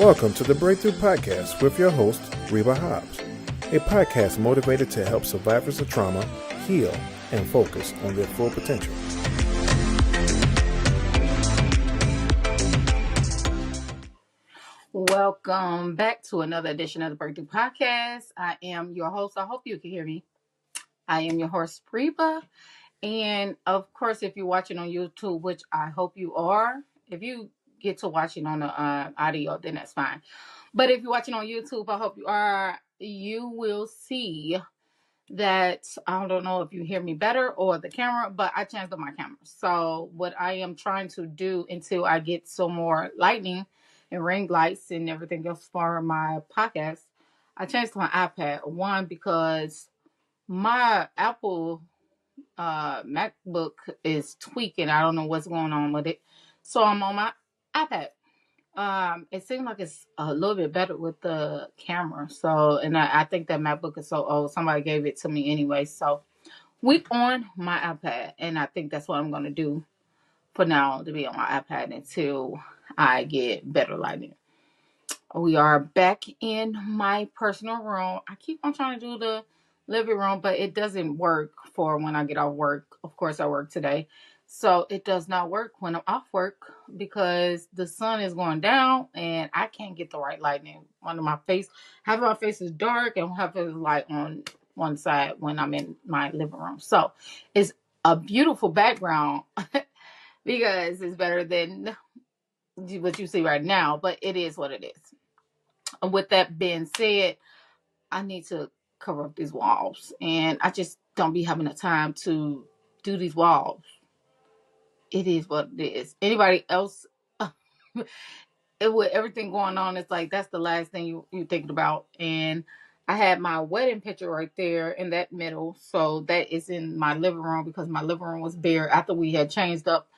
Welcome to the Breakthrough Podcast with your host, Reba, a podcast motivated to help survivors of trauma heal and focus on their full potential. Welcome back to another edition of the Breakthrough Podcast. I am your host. I hope you can hear me. I am your host, Reba. And of course, if you're watching on YouTube, which I hope you are, if you get to watching on the audio, then that's fine. But if you're watching on YouTube, I hope you are. You will see that I don't know if you hear me better or the camera, but I changed up my camera. So what I am trying to do until I get some more lighting and ring lights and everything else for my podcast, I changed to my iPad. One, because my Apple MacBook is tweaking. I don't know what's going on with it. So I'm on my iPad. It seems like it's a little bit better with the camera. So, and I think that MacBook is so old. Somebody gave it to me anyway. So we on my iPad, and I think that's what I'm going to do for now, to be on my iPad until I get better lighting. We are back in my personal room. I keep on trying to do the living room, but it doesn't work for when I get off work. Of course, I work today. So it does not work when I'm off work because the sun is going down and I can't get the right lighting under my face. Half of my face is dark and half of it is light on one side when I'm in my living room. So it's a beautiful background because it's better than what you see right now, but it is what it is. With that being said, I need to cover up these walls, and I just don't be having the time to do these walls. It is what it is. Anybody else, with everything going on, it's like that's the last thing you thinking about. And I had my wedding picture right there in that middle, so that is in my living room because my living room was bare after we had changed up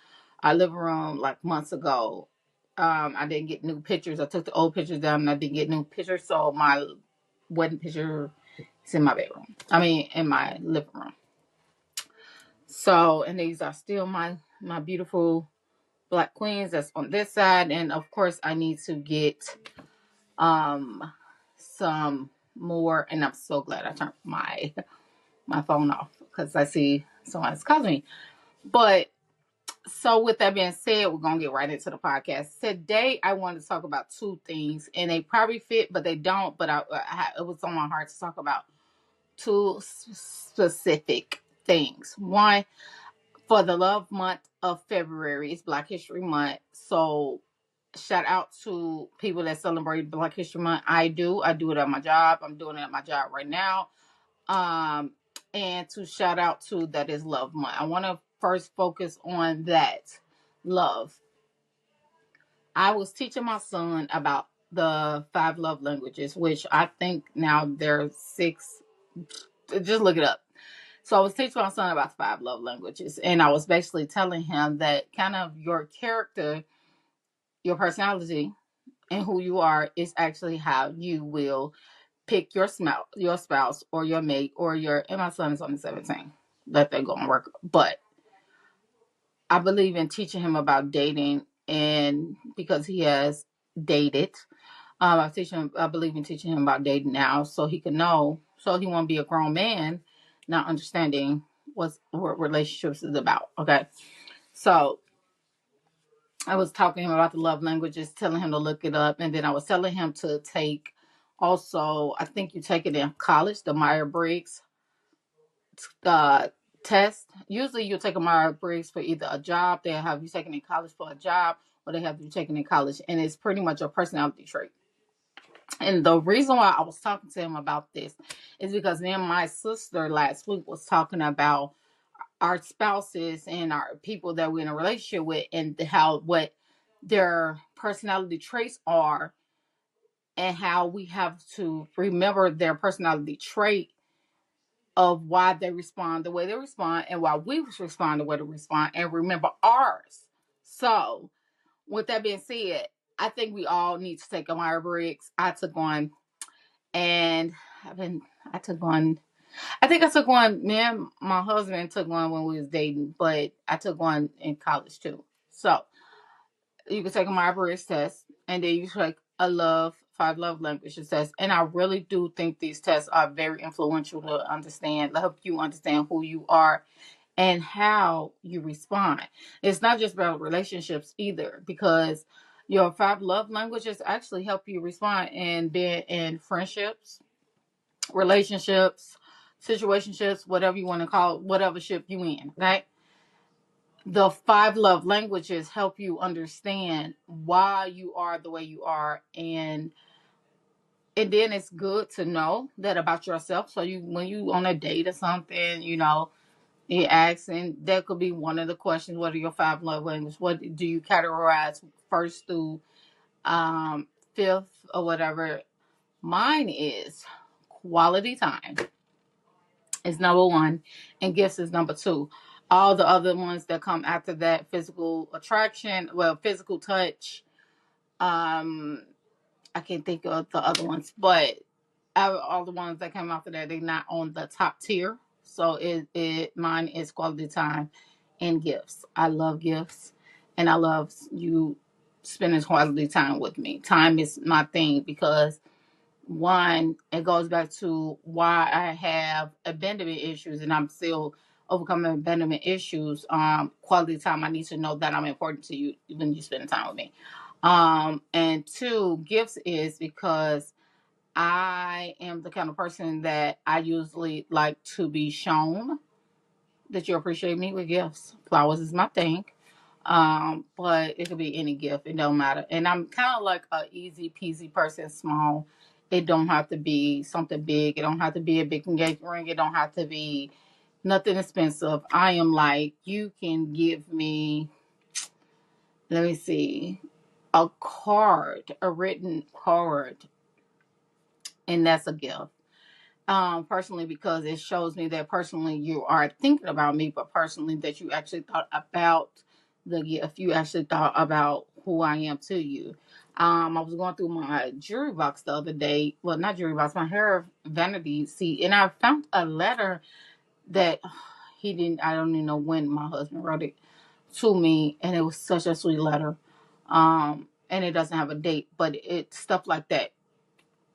our living room like months ago. I didn't get new pictures. I took the old pictures down and I didn't get new pictures. So my wedding picture is in my bedroom. In my living room. So, and these are still my beautiful black queens that's on this side. And of course I need to get some more. And I'm so glad I turned my phone off because I see someone's calling me. But so with that being said, we're going to get right into the podcast. Today, I wanted to talk about two things, and they probably fit, but they don't. But it was on my heart to talk about two specific things. One, for the love month of February, it's Black History Month. So shout out to people that celebrate Black History Month. I do it at my job. I'm doing it at my job right now. And to shout out to that is Love Month. I want to first focus on that love. I was teaching my son about the 5 love languages, which I think now there's 6. Just look it up. So I was teaching my son about 5 love languages, and I was basically telling him that kind of your character, your personality, and who you are is actually how you will pick your spouse or your mate or and my son is only 17. Let that go and work. But I believe in teaching him about dating, and because he has dated, I believe in teaching him about dating now so he can know, so he won't be a grown man not understanding what relationships is about. Okay. So I was talking to him about the love languages, telling him to look it up, and then I was telling him to take also, I think you take it in college, the Myers-Briggs test. Usually you take a Myers-Briggs for either a job, they have you taken in college for a job, or they have you taken in college, and it's pretty much a personality trait. And the reason why I was talking to him about this is because me and my sister last week was talking about our spouses and our people that we're in a relationship with and what their personality traits are and how we have to remember their personality trait of why they respond the way they respond and why we respond the way they respond and remember ours. So with that being said, I think we all need to take a Myers-Briggs. I took one, and I took one. I think I took one. Me and my husband took one when we was dating, but I took one in college too. So you can take a Myers-Briggs test, and then five love languages test, and I really do think these tests are very influential to understand, to help you understand who you are and how you respond. It's not just about relationships either, because your five love languages actually help you respond and being in friendships, relationships, situationships, whatever you want to call it, whatever ship you in, right? The five love languages help you understand why you are the way you are, and then it's good to know that about yourself. So you, when you on a date or something, he asks, and that could be one of the questions: what are your five love languages? What do you categorize first through fifth or whatever? Mine is quality time is number one, and gifts is number two. All the other ones that come after that: physical attraction, well, physical touch. I can't think of the other ones, but all the ones that came after that, they're not on the top tier. So it mine is quality time and gifts. I love gifts, and I love you spending quality time with me. Time is my thing, because one, it goes back to why I have abandonment issues, and I'm still overcoming abandonment issues. Quality time, I need to know that I'm important to you when you spend time with me. And two, gifts is because I am the kind of person that I usually like to be shown that you appreciate me with gifts. Flowers is my thing. But it could be any gift. It don't matter. And I'm kind of like a easy peasy person, small. It don't have to be something big. It don't have to be a big engagement ring. It don't have to be nothing expensive. I am like, you can give me, let me see, a card, a written card, and that's a gift. Personally, because it shows me that personally you are thinking about me, but personally that you actually thought about the gift. You actually thought about who I am to you. I was going through my jewelry box the other day. Well, not jewelry box, my hair vanity seat, and I found a letter that he didn't. I don't even know when my husband wrote it to me, and it was such a sweet letter. And it doesn't have a date, but it's stuff like that.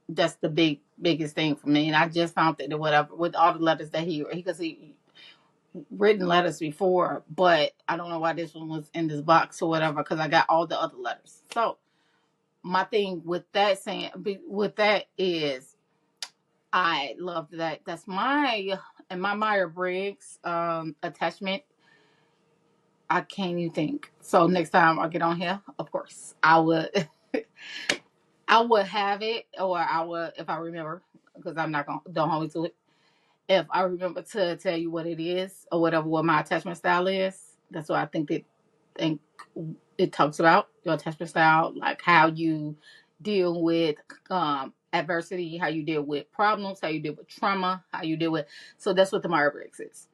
That's the biggest thing for me. And I just found that whatever with all the letters that he because he written letters before, but I don't know why this one was in this box or whatever, because I got all the other letters. So my thing with that is I love that. That's my Myers-Briggs attachment. I can't even think. So next time I get on here, of course I would. I would have it, or I would, if I remember, because I'm not gonna, don't hold me to it. If I remember to tell you what it is or whatever, what my attachment style is, that's what I think it talks about your attachment style, like how you deal with adversity, how you deal with problems, how you deal with trauma, how you deal with. So that's what the Myers-Briggs is.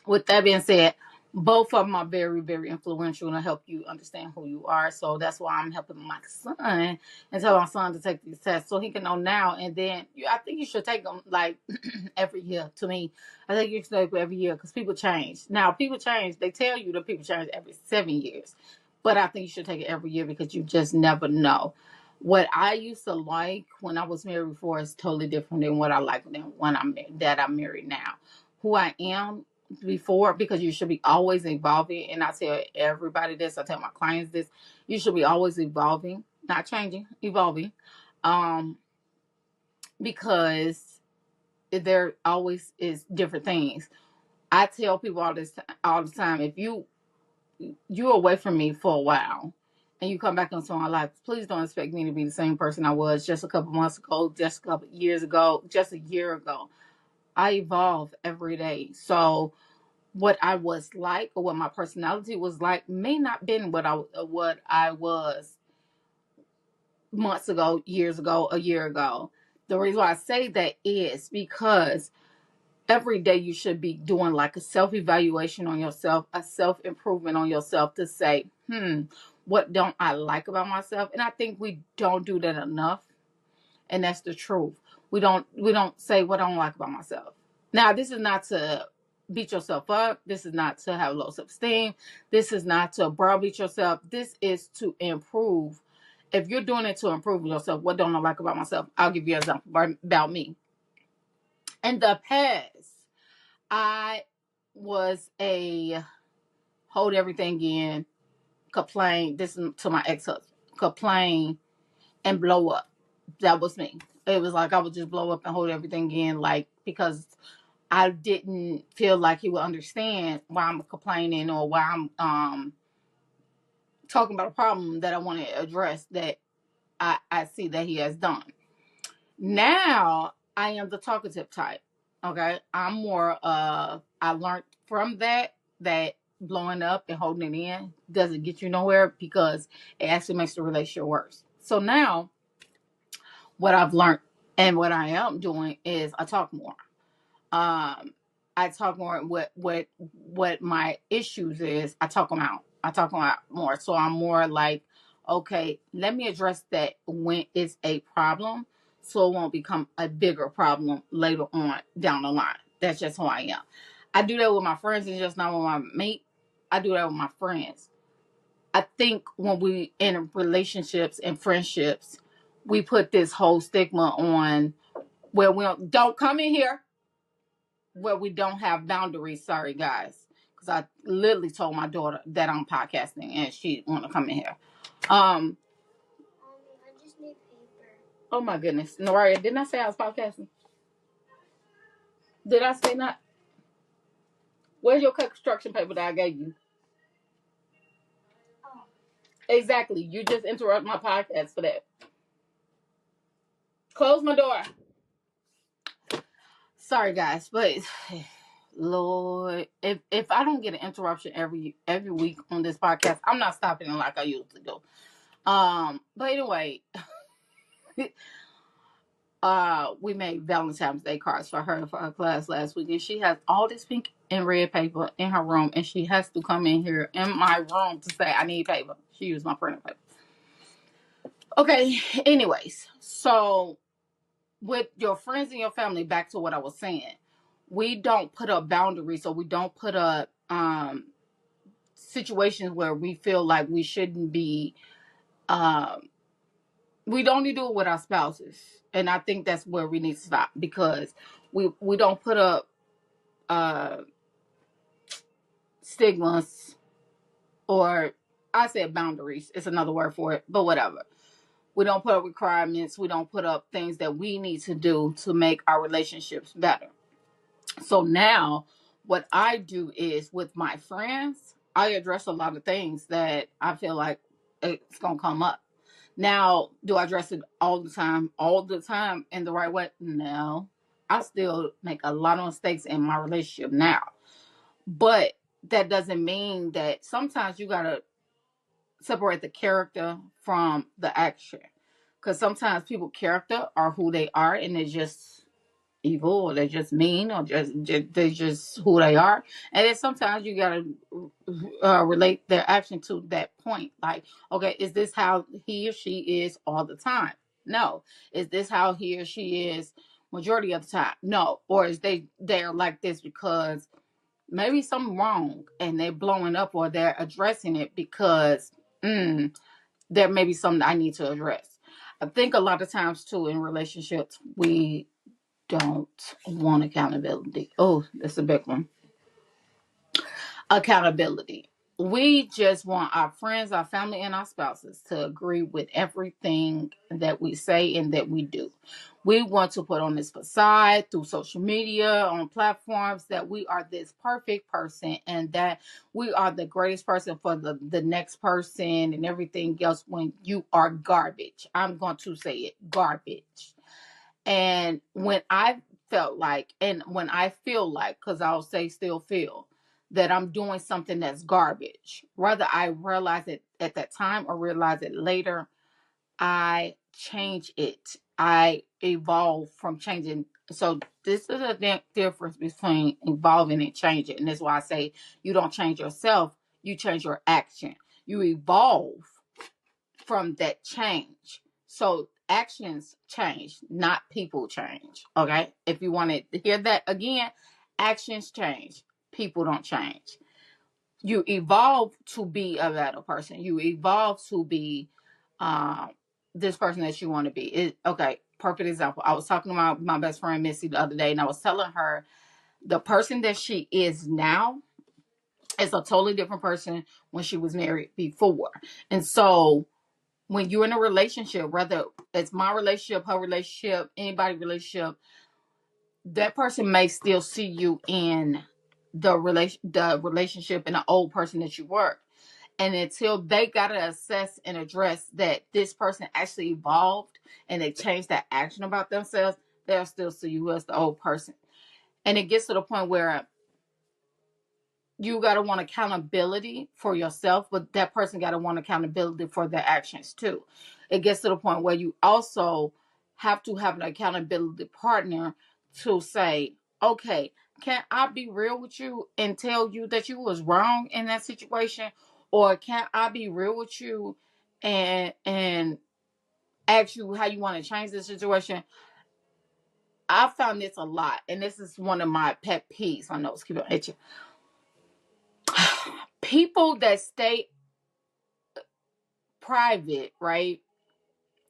With that being said, both of them are very, very influential to help you understand who you are. So that's why I'm helping my son and tell my son to take these tests so he can know now. And then I think you should take them like every year. To me, I think you should take them every year, because people change. Now, people change. They tell you that people change every 7 years. But I think you should take it every year, because you just never know. What I used to like when I was married before is totally different than what I like when I'm married now. Who I am before, because you should be always evolving, and I tell everybody this, I tell my clients this: you should be always evolving, not changing, evolving, because there always is different things. I tell people all the time: if you're away from me for a while and you come back into my life, please don't expect me to be the same person I was just a couple months ago, just a couple years ago, just a year ago. I evolve every day. So what I was like, or what my personality was like, may not been what I was months ago, years ago, a year ago. The reason why I say that is because every day you should be doing like a self-evaluation on yourself, a self-improvement on yourself, to say, what don't I like about myself? And I think we don't do that enough. And that's the truth. We don't say what I don't like about myself. Now, this is not to beat yourself up. This is not to have low self-esteem. This is not to browbeat yourself. This is to improve if you're doing it to improve yourself, what don't I like about myself? I'll give you an example about me. In the past, I was a hold everything in, complain. This is to my ex-husband. Complain and blow up. That was me. It was like I would just blow up and hold everything in, like, because I didn't feel like he would understand why I'm complaining or why I'm talking about a problem that I want to address that I see that he has done. Now I am the talkative type. Okay. I'm more I learned from that blowing up and holding it in doesn't get you nowhere because it actually makes the relationship worse. So now what I've learned and what I am doing is I talk more. Um, I talk more what my issues is. I talk them out. I talk them out more. So I'm more like, okay, let me address that when it's a problem, so it won't become a bigger problem later on down the line. That's just who I am. I do that with my friends, and just not with my mate. I do that with my friends. I think when we in relationships and friendships, we put this whole stigma on where we don't come in here where we don't have boundaries. Sorry, guys, because I literally told my daughter that I'm podcasting and she want to come in here. I just need paper. Oh my goodness, Noria, didn't I say I was podcasting? Did I say not? Where's your construction paper that I gave you? Oh. Exactly. You just interrupt my podcast for that. Close my door. Sorry, guys, but Lord, if I don't get an interruption every week on this podcast, I'm not stopping it like I usually do. But anyway, we made Valentine's Day cards for her class last week, and she has all this pink and red paper in her room, and she has to come in here in my room to say I need paper. She used my printer paper. Okay, anyways, so with your friends and your family, back to what I was saying, we don't put up boundaries, so we don't put up situations where we feel like we shouldn't be. We don't need to do it with our spouses, and I think that's where we need to stop, because we don't put up stigmas, or I said boundaries. It's another word for it, but whatever. We don't put up requirements. We don't put up things that we need to do to make our relationships better. So now what I do is with my friends, I address a lot of things that I feel like it's going to come up. Now, do I address it all the time in the right way? No. I still make a lot of mistakes in my relationship now. But that doesn't mean that sometimes you got to separate the character from the action. Because sometimes people's character are who they are, and they're just evil, or they're just mean, or they're just who they are. And then sometimes you gotta relate their action to that point. Like, okay, is this how he or she is all the time? No. Is this how he or she is majority of the time? No. Or is they're like this because maybe something wrong and they're blowing up, or they're addressing it because there may be something I need to address. I think a lot of times too in relationships we don't want accountability. Oh, that's a big one. Accountability. We just want our friends, our family, and our spouses to agree with everything that we say and that we do. We want to put on this facade through social media, on platforms, that we are this perfect person and that we are the greatest person for the next person and everything else, when you are garbage. I'm going to say it, garbage. And when I felt like, and when I feel like, because I'll say still feel, that I'm doing something that's garbage, whether I realize it at that time or realize it later, I change it. I evolve from changing. So this is a difference between evolving and changing. And that's why I say you don't change yourself, you change your action. You evolve from that change. So actions change, not people change. Okay. If you want to hear that again, actions change. People don't change. You evolve to be a better person. You evolve to be this person that you want to be. Okay, perfect example. I was talking to my best friend Missy the other day, and I was telling her the person that she is now is a totally different person when she was married before. And so when you're in a relationship, whether it's my relationship, her relationship, anybody's relationship, that person may still see you in the relationship and the old person that you were. And until they gotta assess and address that this person actually evolved and they changed that action about themselves, they'll still see you as the old person. And it gets to the point where you got to want accountability for yourself, but that person got to want accountability for their actions too. It gets to the point where you also have to have an accountability partner to say, okay, can I be real with you and tell you that you was wrong in that situation? Or can I be real with you and ask you how you want to change the situation? I found this a lot, and this is one of my pet peeves. I know it's keeping itching. People that stay private, right,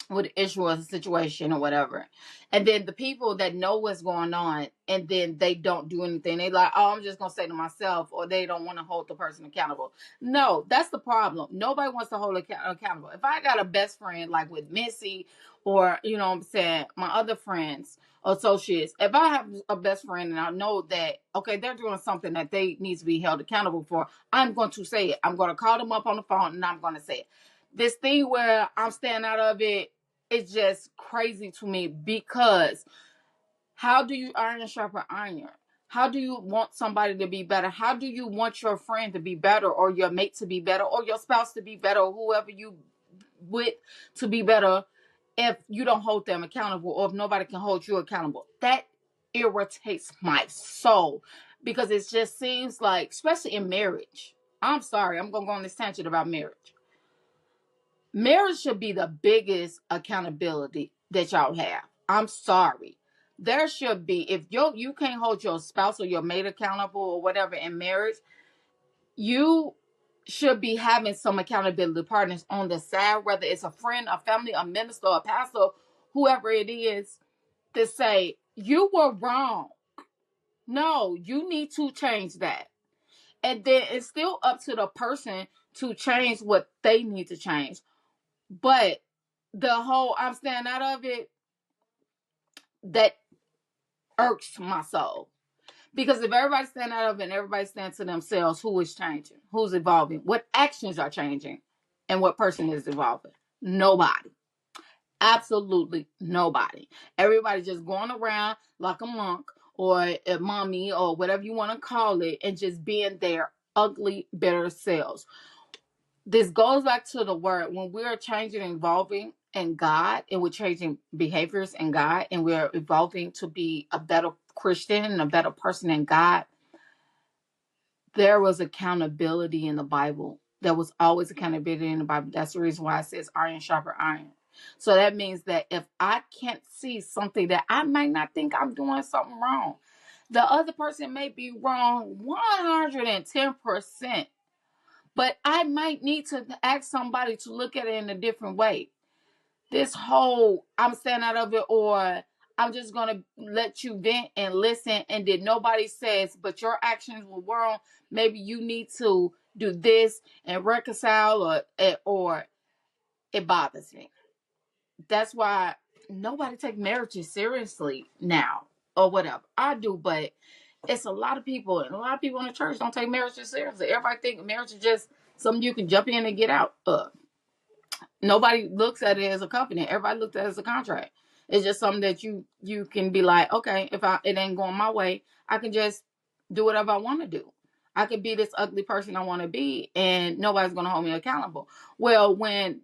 with the issue or the situation or whatever, and then the people that know what's going on, and then they don't do anything. They like, oh, I'm just gonna say to myself, or they don't want to hold the person accountable. No, that's the problem. Nobody wants to hold accountable. If I got a best friend like with Missy, or what I'm saying, my other friends, associates, if I have a best friend and I know that, okay, they're doing something that they need to be held accountable for, I'm going to say it. I'm going to call them up on the phone and I'm going to say it. This thing where I'm staying out of it, it's just crazy to me, because how do you iron sharpen iron? How do you want somebody to be better? How do you want your friend to be better, or your mate to be better, or your spouse to be better, or whoever you with to be better, if you don't hold them accountable, or if nobody can hold you accountable? That irritates my soul, because it just seems like, especially in marriage, I'm sorry, I'm going to go on this tangent about marriage. Marriage should be the biggest accountability that y'all have. I'm sorry. There should be, if you can't hold your spouse or your mate accountable or whatever in marriage, you should be having some accountability partners on the side, whether it's a friend, a family, a minister, a pastor, whoever it is, to say, you were wrong. No, you need to change that. And then it's still up to the person to change what they need to change. But the whole I'm staying out of it, that irks my soul. Because if everybody's staying out of it and everybody stands to themselves, who is changing? Who's evolving? What actions are changing? And what person is evolving? Nobody. Absolutely nobody. Everybody just going around like a monk or a mommy or whatever you want to call it, and just being their ugly, bitter selves. This goes back to the word, when we're changing and evolving in God, and we're changing behaviors in God, and we're evolving to be a better Christian and a better person in God. There was accountability in the Bible. There was always accountability in the Bible. That's the reason why it says iron sharper iron. So that means that if I can't see something that I might not think I'm doing something wrong, the other person may be wrong 110%. But I might need to ask somebody to look at it in a different way. This whole I'm staying out of it, or I'm just going to let you vent and listen, and then nobody says, but your actions were wrong. Maybe you need to do this and reconcile, or it bothers me. That's why nobody take marriages seriously now, or whatever. I do, but it's a lot of people, and a lot of people in the church don't take marriages seriously. Everybody think marriage is just something you can jump in and get out of. Nobody looks at it as a covenant. Everybody looks at it as a contract. It's just something that you can be like, okay, if it ain't going my way, I can just do whatever I want to do. I could be this ugly person I want to be, and nobody's gonna hold me accountable. Well, when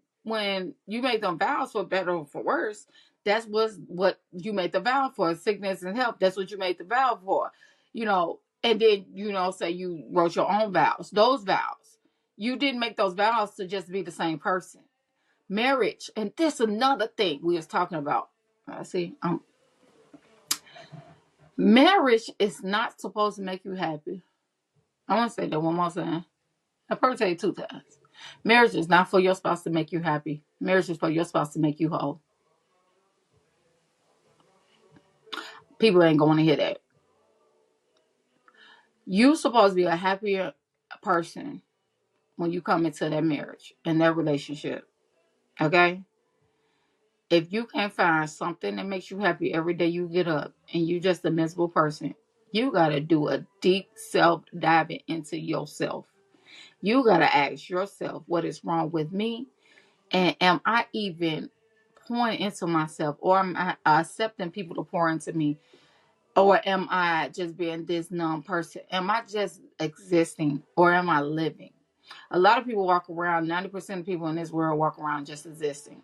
you make them vows, for better or for worse, that's what you made the vow for, sickness and health. That's what you made the vow for, And then say you wrote your own vows. Those vows, you didn't make those vows to just be the same person. Marriage, and this another thing we was talking about. Marriage is not supposed to make you happy. I want to say that one more time. I probably say it 2 times. Marriage is not for your spouse to make you happy. Marriage is for your spouse to make you whole. People ain't going to hear that. You're supposed to be a happier person when you come into that marriage and that relationship. Okay? If you can't find something that makes you happy every day you get up and you just a miserable person, you got to do a deep self diving into yourself. You got to ask yourself, what is wrong with me? And am I even pouring into myself, or am I accepting people to pour into me? Or am I just being this numb person? Am I just existing, or am I living? A lot of people walk around, 90% of people in this world walk around just existing.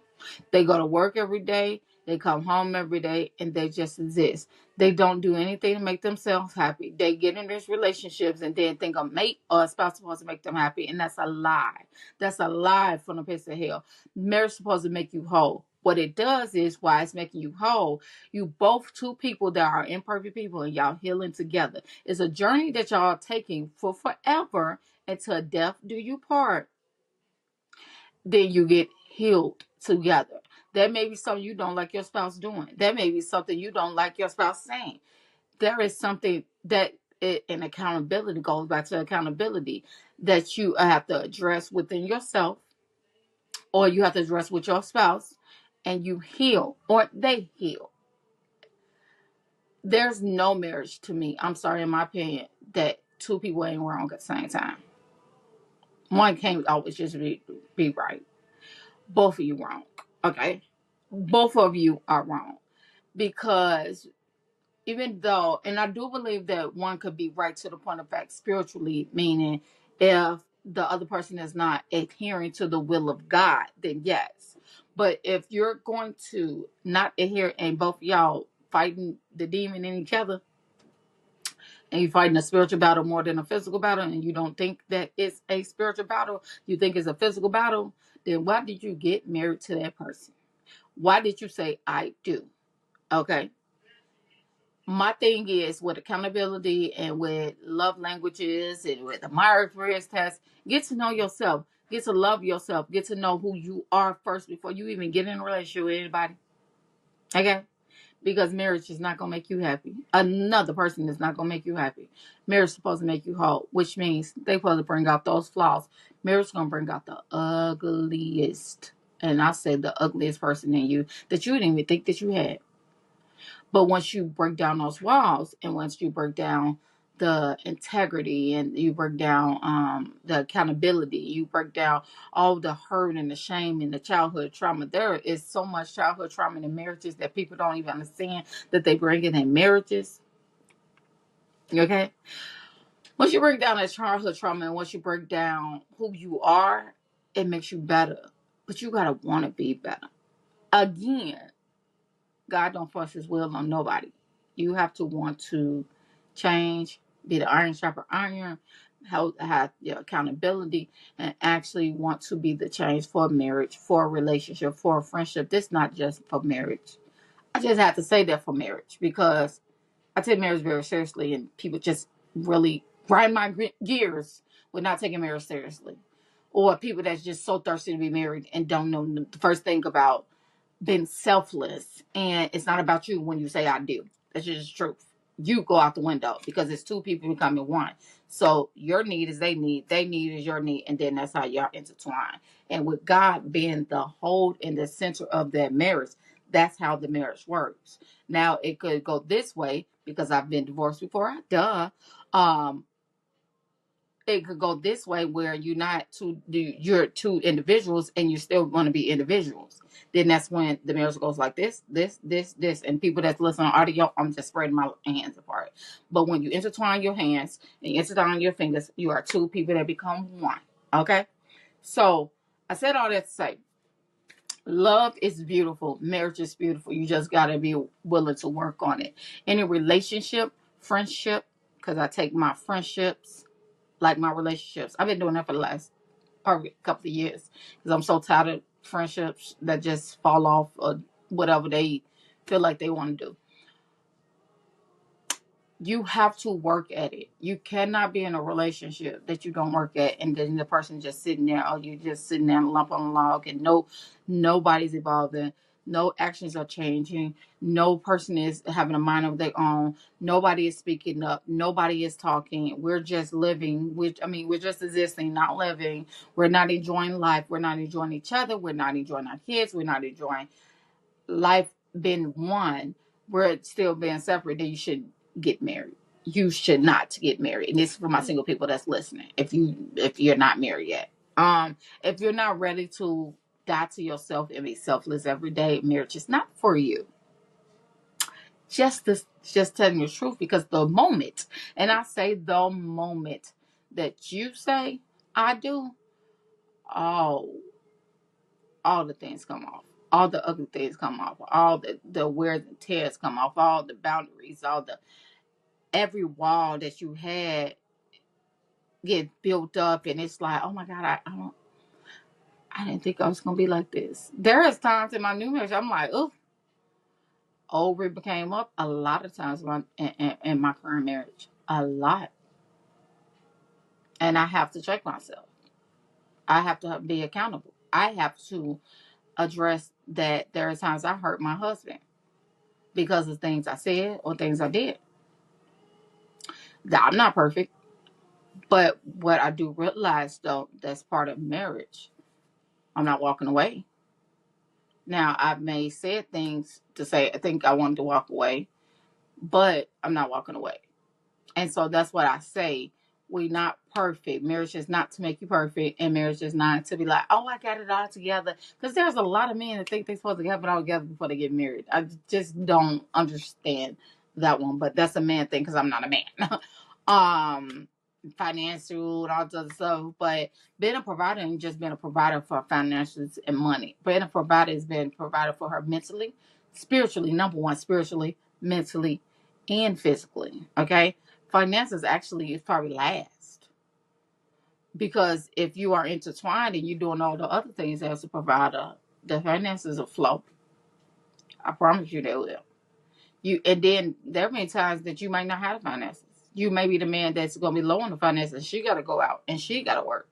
They go to work every day, they come home every day, and they just exist. They don't do anything to make themselves happy. They get in these relationships and then think a mate or a spouse is supposed to make them happy, and that's a lie. That's a lie from the pits of hell. Marriage is supposed to make you whole. What it does is, why it's making you whole, you both two people that are imperfect people and y'all healing together. It's a journey that y'all are taking for forever, until death do you part. Then you get healed together. That may be something you don't like your spouse doing. That may be something you don't like your spouse saying. There is something that in accountability goes back to accountability that you have to address within yourself, or you have to address with your spouse, and you heal, or they heal. There's no marriage, to me, I'm sorry, in my opinion, that two people ain't wrong at the same time. One can't always just be right. Both of you wrong. Okay? Both of you are wrong. Because even though, and I do believe that one could be right to the point of fact spiritually, meaning if the other person is not adhering to the will of God, then yes. But if you're going to not adhere and both of y'all fighting the demon in each other, and you're fighting a spiritual battle more than a physical battle, and you don't think that it's a spiritual battle, you think it's a physical battle, then why did you get married to that person? Why did you say I do? Okay. My thing is, with accountability and with love languages and with the Myers-Briggs test, get to know yourself, get to love yourself, get to know who you are first before you even get in a relationship with anybody. Okay? Because marriage is not going to make you happy. Another person is not going to make you happy. Marriage is supposed to make you whole, which means they're supposed to bring out those flaws. Marriage is going to bring out the ugliest, and I say the ugliest person in you that you didn't even think that you had. But once you break down those walls, and once you break down the integrity, and you break down the accountability, you break down all the hurt and the shame and the childhood trauma. There is so much childhood trauma in marriages that people don't even understand that they bring in marriages. Okay? Once you break down that childhood trauma, and once you break down who you are, it makes you better. But you got to want to be better. Again, God don't force his will on nobody. You have to want to change, be the iron sharper iron, have your accountability, and actually want to be the change for marriage, for a relationship, for a friendship. This is not just for marriage. I just have to say that for marriage, because I take marriage very seriously, and people just really grind my gears with not taking marriage seriously. Or people that's just so thirsty to be married and don't know the first thing about been selfless, and it's not about you when you say I do. That's just the truth. You go out the window, because it's two people becoming one. So your need is they need is your need, and then that's how y'all intertwine. And with God being the hold in the center of that marriage, that's how the marriage works. Now it could go this way, because I've been divorced before. Duh. It could go this way, where you're two individuals and you still want to be individuals. Then that's when the marriage goes like this, and people that's listening on audio, I'm just spreading my hands apart. But when you intertwine your hands and you intertwine your fingers, you are two people that become one. Okay? So I said all that to say, love is beautiful. Marriage is beautiful. You just got to be willing to work on it. Any relationship, friendship, because I take my friendships like my relationships. I've been doing that for the last probably couple of years, because I'm so tired of friendships that just fall off or whatever they feel like they want to do. You have to work at it. You cannot be in a relationship that you don't work at, and then the person just sitting there. Oh, you're just sitting there, lump on a log, and nobody's evolving. No actions are changing. No person is having a mind of their own. Nobody is speaking up. Nobody is talking. We're just living. We're just existing, not living. We're not enjoying life. We're not enjoying each other. We're not enjoying our kids. We're not enjoying life being one. We're still being separate. Then you should get married. You should not get married. And this is for my single people that's listening. If you're not married yet, if you're not ready to die to yourself and be selfless every day, marriage is not for you. Just telling the truth, because the moment, and I say the moment that you say I do, oh, all the things come off. All the ugly things come off. All the wears and tears come off. All the boundaries, every wall that you had get built up, and it's like, oh my God, I didn't think I was gonna be like this. There is times in my new marriage I'm like, oh, old Reba came up a lot of times in my current marriage, a lot, and I have to check myself. I have to be accountable. I have to address that there are times I hurt my husband because of things I said or things I did. I'm not perfect, but what I do realize, though, that's part of marriage. I'm not walking away. Now, I've may said things to say I think I wanted to walk away, but I'm not walking away. And so that's what I say. We're not perfect. Marriage is not to make you perfect, and marriage is not to be like, oh, I got it all together. Because there's a lot of men that think they're supposed to have it all together before they get married. I just don't understand that one. But that's a man thing, because I'm not a man. Financial and all this other stuff. But being a provider ain't just being a provider for finances and money. Being a provider is being a provider for her mentally, spiritually, number one, spiritually, mentally, and physically. Okay? Finances actually is probably last, because if you are intertwined and you're doing all the other things as a provider, the finances will flow. I promise you they will. And then there may times that you might not have the finances. You may be the man that's going to be low on the finances. She got to go out and she got to work.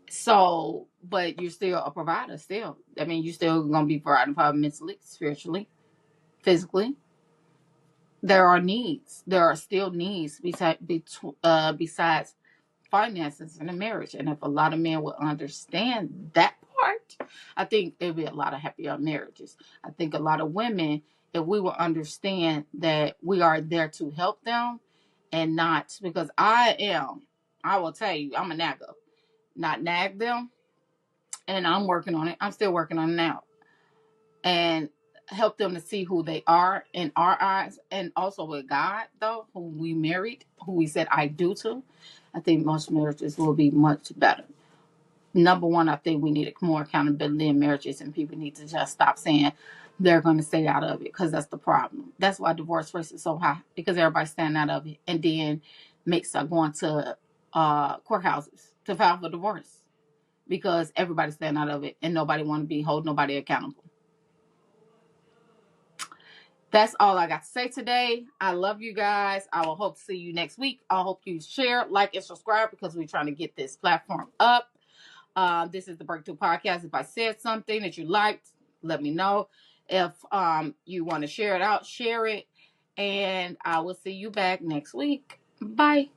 So, but you're still a provider. Still, I mean, you still going to be providing for her mentally, spiritually, physically. There are needs. There are still needs besides finances in a marriage. And if a lot of men would understand that part, I think there'd be a lot of happier marriages. I think a lot of women, if we will understand that we are there to help them, and not because I will tell you, I'm a nagger, not nag them. And I'm working on it. I'm still working on it now. And help them to see who they are in our eyes, and also with God, though, who we married, who we said I do to. I think most marriages will be much better. Number one, I think we need more accountability in marriages, and people need to just stop saying they're going to stay out of it, because that's the problem. That's why divorce rate is so high, because everybody's staying out of it, and then makes are going to courthouses to file for divorce, because everybody's staying out of it, and nobody want to be hold nobody accountable. That's all I got to say today. I love you guys. I will hope to see you next week. I hope you share, like, and subscribe, because we're trying to get this platform up. This is the Breakthrough Podcast. If I said something that you liked, let me know. If you want to share it out, share it. And I will see you back next week. Bye.